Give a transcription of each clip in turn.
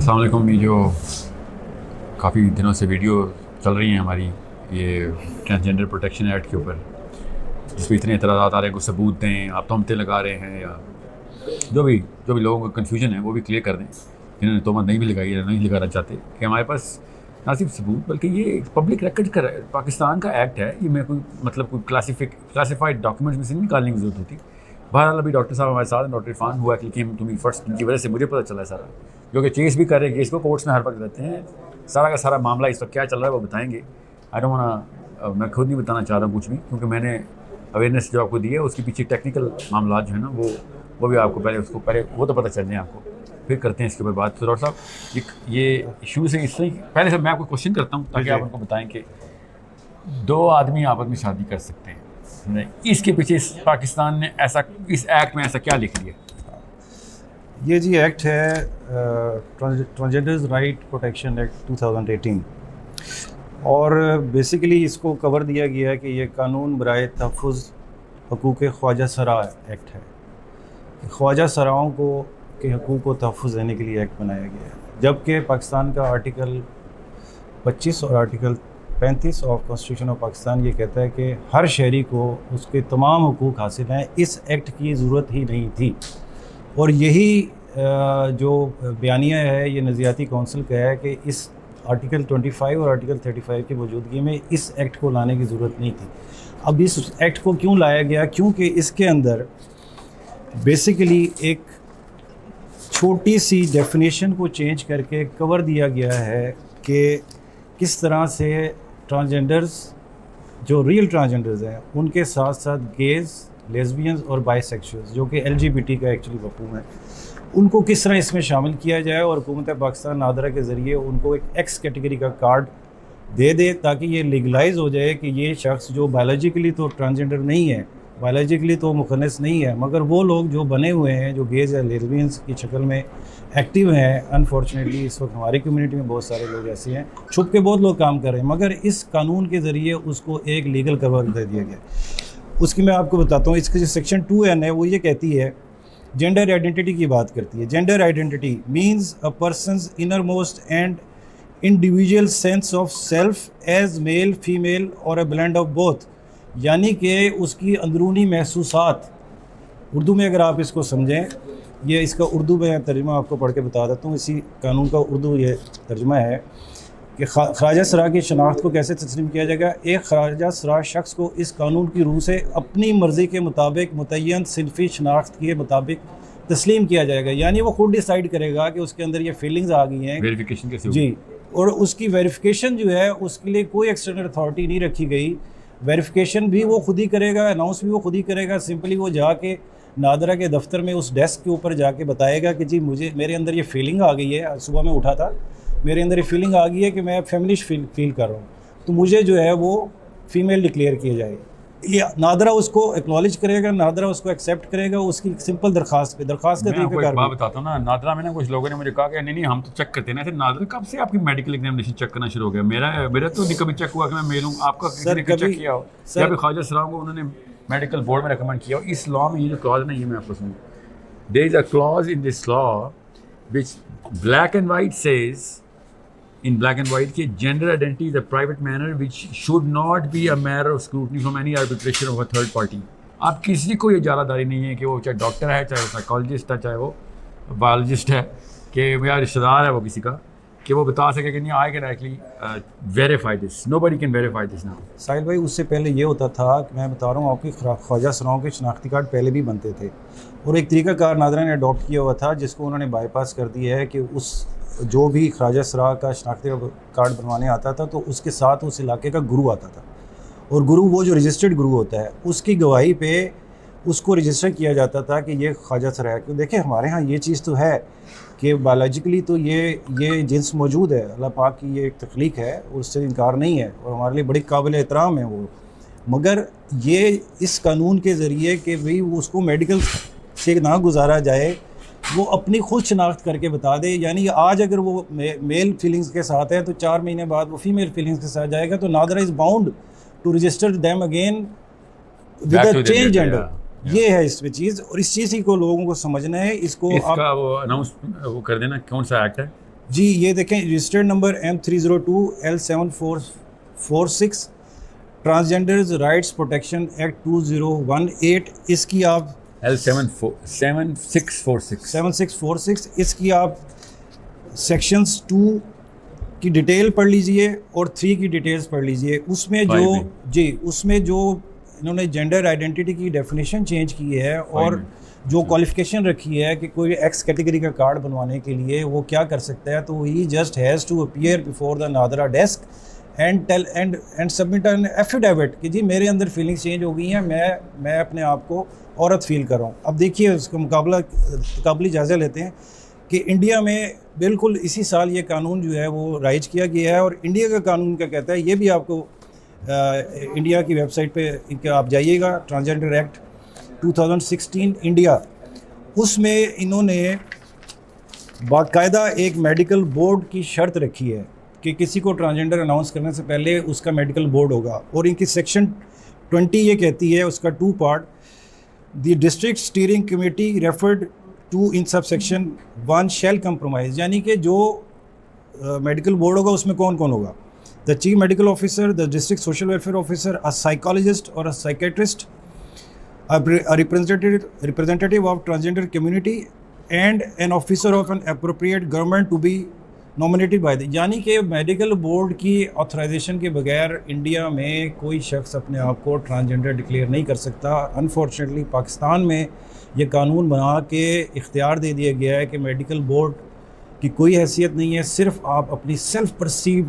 अस्सलाम वालेकुम। ये जो काफ़ी दिनों से वीडियो चल रही हैं हमारी ये ट्रांसजेंडर प्रोटेक्शन एक्ट के ऊपर, जिस पर इतने एतराज़ात आ रहे हैं, कुछ सबूत दें, आप तोहमतें लगा रहे हैं या जो भी लोगों को कन्फ्यूजन है वो भी क्लियर कर दें, जिन्होंने तोहमत नहीं भी लगाई या नहीं लगाना चाहते, कि हमारे पास ना सिर्फ सबूत बल्कि ये पब्लिक रिकॉर्ड का पाकिस्तान का एक्ट है। ये मैं कोई क्लासिफाइड डॉक्यूमेंट्स में से नहीं निकालने की ज़रूरत होती। बहरहाल अभी डॉक्टर साहब हमारे साथ, डॉक्टर इरफान हुआ कि केम टू मी फर्स्ट, उनकी वजह से मुझे पता चला है सारा, जो कि केस भी कर रहे हैं, केस को कोर्ट्स में हर वक्त रहते हैं। सारा का सारा मामला इस वक्त क्या चल रहा है वो बताएंगे। आई डोंट वांट, मैं खुद नहीं बताना चाह रहा हूँ कुछ भी, क्योंकि मैंने अवेयरनेस जो आपको दी है उसके पीछे टेक्निकल मामला जो है ना वो भी आपको पहले वो तो पता चल जाए आपको, फिर करते हैं इसके ऊपर बात। तो डॉक्टर साहब ये इशू से इसलिए पहले से मैं आपको क्वेश्चन करता हूँ ताकि आप उनको बताएं कि दो आदमी आपस में शादी कर सकते हैं, इसके पीछे पाकिस्तान ने ऐसा, इस एक्ट में ऐसा क्या लिख दिया? ये जी एक्ट है ट्रांसजेंडर्स राइट प्रोटेक्शन एक्ट 2018, और बेसिकली इसको कवर दिया गया है कि ये कानून बराए तहफ़्फ़ुज़ हकूक़ ख्वाजा सरा एक्ट है। ख्वाजा सराओं को के हकूक़ को तहफ़्फ़ुज़ देने के लिए एक्ट बनाया गया है, जबकि पाकिस्तान का आर्टिकल 25 और article 35 of constitution of Pakistan ये कहता है कि हर शहरी को उसके तमाम हुकूक हासिल हैं। इस एक्ट की ज़रूरत ही नहीं थी, और यही जो बयानिया है ये नज़रियाती कौंसिल का है कि इस आर्टिकल 25 और आर्टिकल 35 की मौजूदगी में इस एक्ट को लाने की ज़रूरत नहीं थी। अब इस एक्ट को क्यों लाया गया? क्योंकि इसके अंदर बेसिकली एक छोटी सी डेफिनेशन को चेंज करके कवर दिया गया है कि किस तरह से ट्रांसजेंडर्स, जो रियल ट्रांसजेंडर्स हैं, उनके साथ साथ गेज़, लेस्बियंस और बाइसेक्सुअल्स, जो कि LGBT का एक्चुअली मफ़हूम है, उनको किस तरह इसमें शामिल किया जाए, और हुकूमत पाकिस्तान नादरा के ज़रिए उनको एक एक्स कैटेगरी का कार्ड दे दे, ताकि ये लीगलाइज हो जाए कि ये शख्स जो बायोलॉजिकली तो ट्रांसजेंडर नहीं है, बायोलॉजिकली तो मुखन्नस नहीं है, मगर वो लोग जो बने हुए हैं, जो गेज़ या लेस्बियंस की शक्ल में एक्टिव हैं, अनफॉर्चुनेटली इस वक्त हमारी कम्युनिटी में बहुत सारे लोग ऐसे हैं, छुप के बहुत लोग काम कर रहे हैं, मगर इस कानून के ज़रिए उसको एक लीगल कवर दे दिया गया। उसकी मैं आपको बताता हूँ, इसकी जो सेक्शन 2N है वो ये कहती है, जेंडर आइडेंटिटी की बात करती है। Gender identity means a person's inner most and individual sense of self as male, female और अ ब्लेंड ऑफ बोथ, यानी कि उसकी अंदरूनी महसूसात। उर्दू में अगर आप इसको समझें, ये इसका उर्दू में तर्जुमा आपको पढ़ के बता देता हूँ। इसी कानून का उर्दू ये तर्जुमा है कि ख्वाजा सरा की शनाख्त को कैसे तस्लीम किया जाएगा। एक ख्वाजा सरा शख्स को इस कानून की रूह से अपनी मर्ज़ी के मुताबिक मुतय्यन सिनफ़ी शनाख्त के मुताबिक तस्लीम किया जाएगा, यानी वो खुद डिसाइड करेगा कि उसके अंदर ये फीलिंग्स आ गई हैं, वेरिफिकेशन कैसे जी, और उसकी वेरिफिकेशन जो है उसके लिए कोई एक्सटर्नल अथॉरिटी नहीं रखी गई। वेरिफिकेशन भी वो खुद ही करेगा, अनाउंस भी वो खुद ही करेगा। सिंपली वो जाके नादरा के दफ्तर में उस डेस्क के ऊपर जाके बताएगा कि जी मेरे अंदर ये फीलिंग आ गई है, सुबह में उठा था, मेरे अंदर ये फीलिंग आ गई है कि मैं फेमिनिस्ट फील कर रहा हूँ, तो मुझे जो है वो फीमेल डिक्लेयर किया जाए। ये नादरा उसको एक्नॉलेज करेगा, नादरा उसको एक्सेप्ट करेगा, उसकी सिंपल दरखास्त पे, दरखास्त का तरीक़ाकार मैं बताता हूँ ना। नादरा में ना कुछ लोगों ने मुझे कहा कि नहीं हम तो चेक करते हैं ना। ऐसे नादरा कब से आपकी मेडिकल एग्जामिनेशन चेक करना शुरू हो गया? मेरा तो नहीं कभी चेक हुआ कि मैं मेल हूँ। आपका किसी ने चेक किया हो? या फिर ख्वाजा सराओं को उन्होंने मेडिकल बोर्ड में रिकमेंड किया हो? इस लॉ में ये जो क्लॉज है ना, ये मैं आपको सुनूँ, there is a clause in this law which black and white says, in black and white, कि gender identity is a private matter which should not be a matter of scrutiny from any arbitration of a third party। आप किसी को ये इजारादारी नहीं है कि वो चाहे डॉक्टर है, चाहे वो साइकोलॉजिस्ट है, चाहे वो बायोलॉजिस्ट है, कि मेरा रिश्तेदार है वो किसी का, कि वो बता सके कि नहीं I can actually verify this, nobody can verify this now. Sahil भाई, उससे पहले ये होता था कि मैं बता रहा हूँ आपकी, ख्वाजा सराओं के शनाख्ती कार्ड पहले भी बनते थे, और एक तरीक़ाकार नादरा ने अडॉप्ट किया हुआ था जिसको उन्होंने बाईपास कर दिया है कि उस जो भी ख्वाजा सरा का शनाख्ती कार्ड बनवाने आता था तो उसके साथ उस इलाके का गुरु आता था, और गुरु वो जो रजिस्टर्ड गुरु होता है उसकी गवाही पे उसको रजिस्टर किया जाता था कि ये ख्वाजा सरा है। क्यों? देखिए हमारे यहाँ ये चीज़ तो है कि बायोलॉजिकली तो ये जिन्स मौजूद है, अल्लाह पाक की ये एक तख्लीक है, उससे इनकार नहीं है, और हमारे लिए बड़ी काबिल एहतराम है वो। मगर ये इस कानून के ज़रिए कि भाई उसको मेडिकल से ना गुजारा जाए, वो अपनी खुद शनाख्त करके बता दे, यानी आज अगर वो मेल फीलिंग्स के साथ है तो 4 महीने बाद वो फीमेल फीलिंग्स के साथ जाएगा, तो NADRA is bound to register them again with a change gender. ये है इसमें चीज़, और इस चीज़ को लोगों को समझना है। इसका वो अनाउंस वो कर देना, कौन सा एक्ट है? जी ये देखें registered number M302L7446 transgenders rights protection act 2018, इसकी आप L7646 7646 इसकी आप सेक्शंस 2 की डिटेल पढ़ लीजिए और 3 की डिटेल्स पढ़ लीजिए। उसमें जो जी उसमें जो इन्होंने जेंडर आइडेंटिटी की डेफिनेशन चेंज की है और जो क्वालिफिकेशन रखी है कि कोई एक्स कैटेगरी का कार्ड बनवाने के लिए वो क्या कर सकता है, तो he just has to appear before the NADRA desk and tell and submit an affidavit कि जी मेरे अंदर फीलिंग्स चेंज हो गई हैं, मैं अपने आप को औरत फील कर रहा हूँ। अब देखिए उसका मुकाबली जायज़ा लेते हैं कि इंडिया में बिल्कुल इसी साल ये कानून जो है वो राइज किया गया है और इंडिया का कानून क्या कहता है ये भी आपको इंडिया की वेबसाइट पे इनके आप जाइएगा, ट्रांसजेंडर एक्ट 2016 इंडिया, उसमें इन्होंने बाकायदा एक मेडिकल बोर्ड की शर्त रखी है कि किसी को ट्रांसजेंडर अनाउंस करने से पहले उसका मेडिकल बोर्ड होगा। और इनकी सेक्शन 20 ये कहती है, उसका 2 part, the district steering committee referred to in sub section 1 shell compromise, यानी कि जो मेडिकल बोर्ड होगा उसमें कौन कौन होगा, the chief medical officer, the district social welfare officer, a psychologist और a psychiatrist, a representative of transgender community and an officer of an appropriate government to be nominated by the, यानी कि medical board की authorisation के बगैर India में कोई शख्स अपने आप को ट्रांसजेंडर डिक्लेयर नहीं कर सकता। अनफॉर्चुनेटली पाकिस्तान में ये कानून बना के इख्तियार दे दिया गया है कि मेडिकल बोर्ड की कोई हैसियत नहीं है, सिर्फ आप अपनी self perceived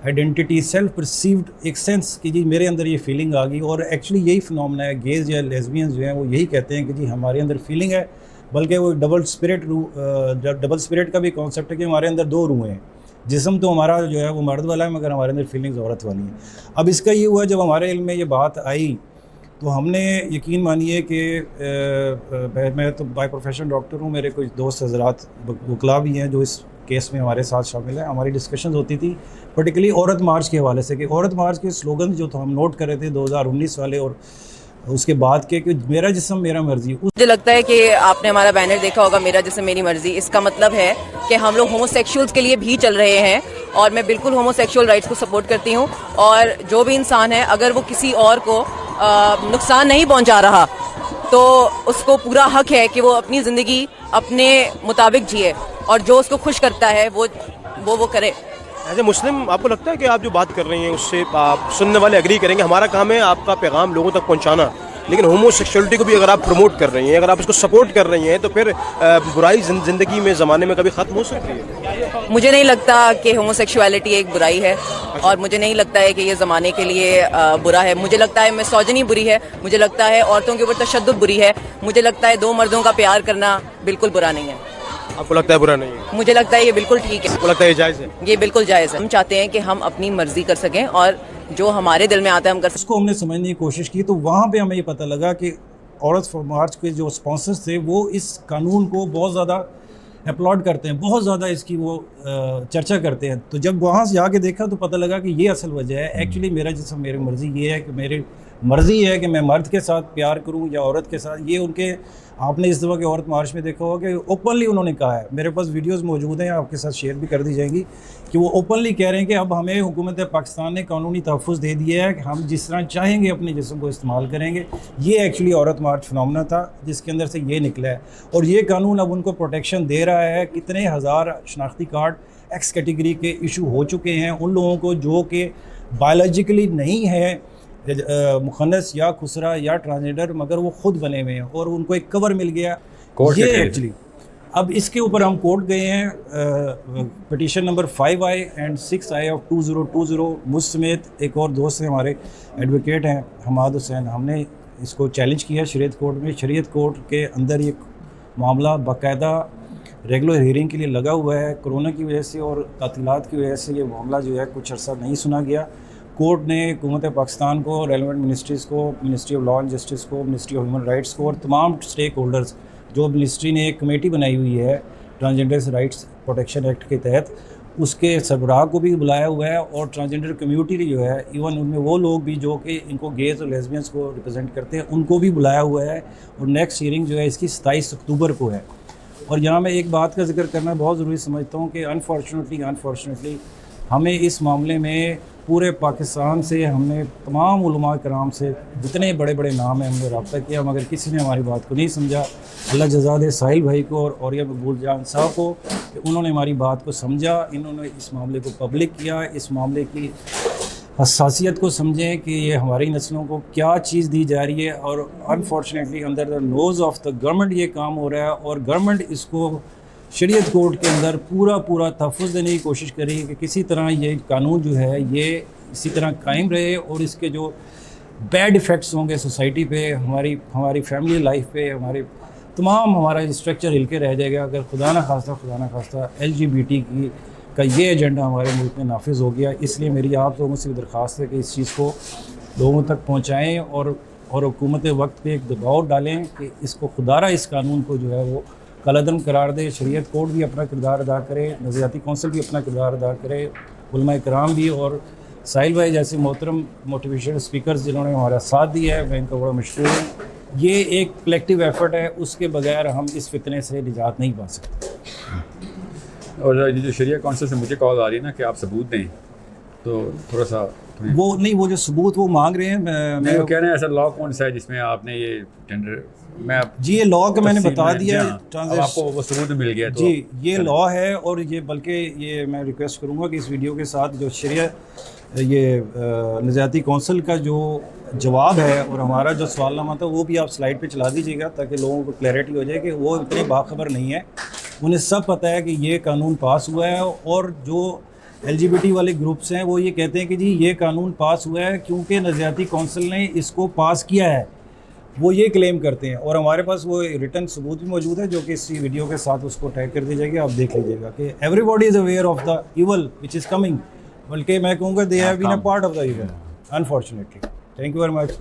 identity, self perceived एक सेंस कि जी मेरे अंदर ये फीलिंग आ गई। और एक्चुअली यही फिनोमेना है, गेज या लेस्बियंस जो हैं वो यही कहते हैं कि जी हमारे अंदर फीलिंग है, बल्कि वो डबल स्पिरिट का भी कॉन्सेप्ट है कि हमारे अंदर 2 रूहें हैं। जिस्म तो हमारा जो है वो मर्द वाला है मगर हमारे अंदर फीलिंग्स औरत वाली हैं। अब इसका ये हुआ जब हमारे इल्म में ये बात आई तो हमने यकीन मानिए कि मैं तो बाय प्रोफेशन डॉक्टर हूँ, मेरे कुछ दोस्त हजरात वकला भी हैं जो इस केस में हमारे साथ शामिल है। हमारी डिस्कशंस होती थी पर्टिकुलरली औरत मार्च के हवाले से कि औरत मार्च के स्लोगन जो तो हम नोट कर रहे थे 2019 वाले और उसके बाद के कि मेरा जिस्म मेरा मर्जी। मुझे लगता है कि आपने हमारा बैनर देखा होगा, मेरा जिस्म मेरी मर्जी। इसका मतलब है कि हम लोग होमोसेक्सुअल्स के लिए भी चल रहे हैं और मैं बिल्कुल होमोसेक्सुअल राइट्स को सपोर्ट करती हूँ। और जो भी इंसान है अगर वो किसी और को नुकसान नहीं पहुँचा रहा तो उसको पूरा हक है कि वो अपनी ज़िंदगी अपने मुताबिक जिए और जो उसको खुश करता है वो करे। एज ए मुस्लिम आपको लगता है कि आप जो बात कर रही हैं उससे आप सुनने वाले एग्री करेंगे? हमारा काम है आपका पैगाम लोगों तक पहुंचाना, लेकिन होमोसेक्सुअलिटी को भी अगर आप प्रमोट कर रही हैं, अगर आप इसको सपोर्ट कर रही हैं तो फिर बुराई ज़िंदगी में ज़माने में कभी ख़त्म हो सकती है? मुझे नहीं लगता कि होमोसेक्सुअलिटी एक बुराई है और मुझे नहीं लगता है कि ये ज़माने के लिए बुरा है। मुझे लगता है मिसोजिनी बुरी है, मुझे लगता है औरतों के ऊपर तशद्दुद बुरी है, मुझे लगता है 2 मर्दों का प्यार करना बिल्कुल बुरा नहीं है। आपको लगता है बुरा नहीं है? मुझे लगता है ये बिल्कुल ठीक है। आपको लगता है ये जायज़ है? ये बिल्कुल जायज़ है। हम चाहते हैं कि हम अपनी मर्जी कर सकें और जो हमारे दिल में आता है हम कर सकें। उसको हमने समझने की कोशिश की तो वहाँ पे हमें ये पता लगा कि औरत फॉर मार्च के जो स्पॉन्सर्स थे वो इस कानून को बहुत ज़्यादा अपलॉड करते हैं, बहुत ज़्यादा इसकी वो चर्चा करते हैं। तो जब वहाँ से जाके देखा तो पता लगा कि ये असल वजह है। एक्चुअली मेरा जिस्म मेरी मर्ज़ी ये है कि मेरी मर्ज़ी है कि मैं मर्द के साथ प्यार करूं या औरत के साथ। ये उनके आपने इस दफ़ा के औरत मार्च में देखा होगा कि ओपनली उन्होंने कहा है, मेरे पास वीडियोस मौजूद हैं आपके साथ शेयर भी कर दी जाएंगी, कि वो ओपनली कह रहे हैं कि अब हमें हुकूमत पाकिस्तान ने कानूनी तहफ़्फ़ुज़ दे दिया है कि हम जिस तरह चाहेंगे अपने जिस्म को इस्तेमाल करेंगे। ये एक्चुअली औरत मार्च फिनोमेना था जिसके अंदर से ये निकला है और ये कानून अब उनको प्रोटेक्शन दे रहा है। कितने हज़ार शनाख्ती कार्ड एक्स कैटेगरी के इशू हो चुके हैं उन लोगों को जो कि बायोलॉजिकली नहीं है मुखन्नस या खुसरा या ट्रांसजेंडर मगर वो खुद बने हुए हैं और उनको एक कवर मिल गया ये एक्चुअली। अब इसके ऊपर हम कोर्ट गए हैं, petition number 5I and 6I of 2020। मुझ समेत एक और दोस्त हैं हमारे एडवोकेट हैं हमाद हुसैन, हमने इसको चैलेंज किया शरीयत कोर्ट में। शरीयत कोर्ट के अंदर ये मामला बाकायदा रेगुलर हियरिंग के लिए लगा हुआ है। कोरोना की वजह से और तातीलात की वजह से ये मामला जो है कुछ अर्सा नहीं सुना गया। कोर्ट ने हुकूमत पाकिस्तान को, रेलेवेंट मिनिस्ट्रीज़ को, ministry of law and justice को, मिनिस्ट्री ऑफ ह्यूमन राइट्स को और तमाम स्टेक होल्डर्स, जो मिनिस्ट्री ने एक कमेटी बनाई हुई है ट्रांसजेंडर्स राइट्स प्रोटेक्शन एक्ट के तहत, उसके सरबराह को भी बुलाया हुआ है और ट्रांसजेंडर कम्यूनिटी जो है इवन उनमें वो लोग भी जो कि इनको गेज और लेस्बियंस को रिप्रेजेंट करते हैं उनको भी बुलाया हुआ है। और नेक्स्ट हियरिंग जो है इसकी 27 अक्टूबर को है और यहाँ मैं एक बात का जिक्र करना बहुत ज़रूरी समझता हूँ कि अनफॉर्चुनेटली हमें इस मामले में पूरे पाकिस्तान से हमने तमाम उलमा कराम से जितने बड़े बड़े नाम हैं हमने रब्ता किया, मगर किसी ने हमारी बात को नहीं समझा। अल्लाह जज़ा दे साहिल भाई को और औरिया मकबूल जान साहब को कि उन्होंने हमारी बात को समझा, इन्होंने इस मामले को पब्लिक किया, इस मामले की हसासियत को समझें कि ये हमारी नस्लों को क्या चीज़ दी जा रही है। और unfortunately under the nose of the government ये काम हो रहा है और गवर्नमेंट इसको शरीयत कोर्ट के अंदर पूरा तहफ़्फ़ुज़ देने की कोशिश करेगी कि किसी तरह ये कानून जो है ये इसी तरह कायम रहे और इसके जो बैड इफ़ेक्ट्स होंगे सोसाइटी पे, हमारी फैमिली लाइफ पे, हमारा स्ट्रक्चर हिल के रह जाएगा अगर खुदा न खास्ता LGBT का ये एजेंडा हमारे मुल्क में नाफिज हो गया। इसलिए मेरी आप लोगों से भी दरख्वास्त है कि इस चीज़ को लोगों तक पहुँचाएँ और हुकूमत वक्त पे एक दबाव डालें कि इसको खुदारा इस कानून को जो है वो कलअदम करार दे। शरीयत कोर्ट भी अपना किरदार अदा करे, नज़रियाती कौंसिल भी अपना किरदार अदा करे, उलमा कराम भी, और साहिल भाई जैसे मोहतरम मोटिवेशनल स्पीकर्स जिन्होंने हमारा साथ दिया है मैं इनका बड़ा मशकूर हूँ। ये एक कलेक्टिव एफर्ट है, उसके बगैर हम इस फितने से निजात नहीं पा सकते। और ये जो शरिया कौंसिल से मुझे कॉल आ रही है ना कि आप सबूत दें, तो थोड़ा सा वो जो सबूत वो मांग रहे हैं मैं वो कह रहे हैं ऐसा लॉ कौन सा है जिसमें आपने ये टेंडर जी ये लॉ का मैंने बता दिया आपको वो सबूत मिल गया तो जी ये लॉ है। और ये बल्कि ये मैं रिक्वेस्ट करूँगा कि इस वीडियो के साथ जो शरिया ये नज़रियाती कौंसिल का जो जवाब है और हमारा जो सवालनामा था वो भी आप स्लाइड पे चला दीजिएगा ताकि लोगों को क्लैरिटी हो जाए कि वो इतने बाखबर नहीं है, उन्हें सब पता है कि ये कानून पास हुआ है। और जो LGBT वाले ग्रुप्स हैं वो ये कहते हैं कि जी ये कानून पास हुआ है क्योंकि नज़रियाती कौंसिल ने इसको पास किया है, वो ये क्लेम करते हैं। और हमारे पास वो रिटर्न सबूत भी मौजूद है जो कि इस वीडियो के साथ उसको टैग कर दी जाएगी, आप देख लीजिएगा कि everybody is aware of the evil which is coming, बल्कि मैं कहूँगा they have been a part of the evil unfortunately. Thank you very much.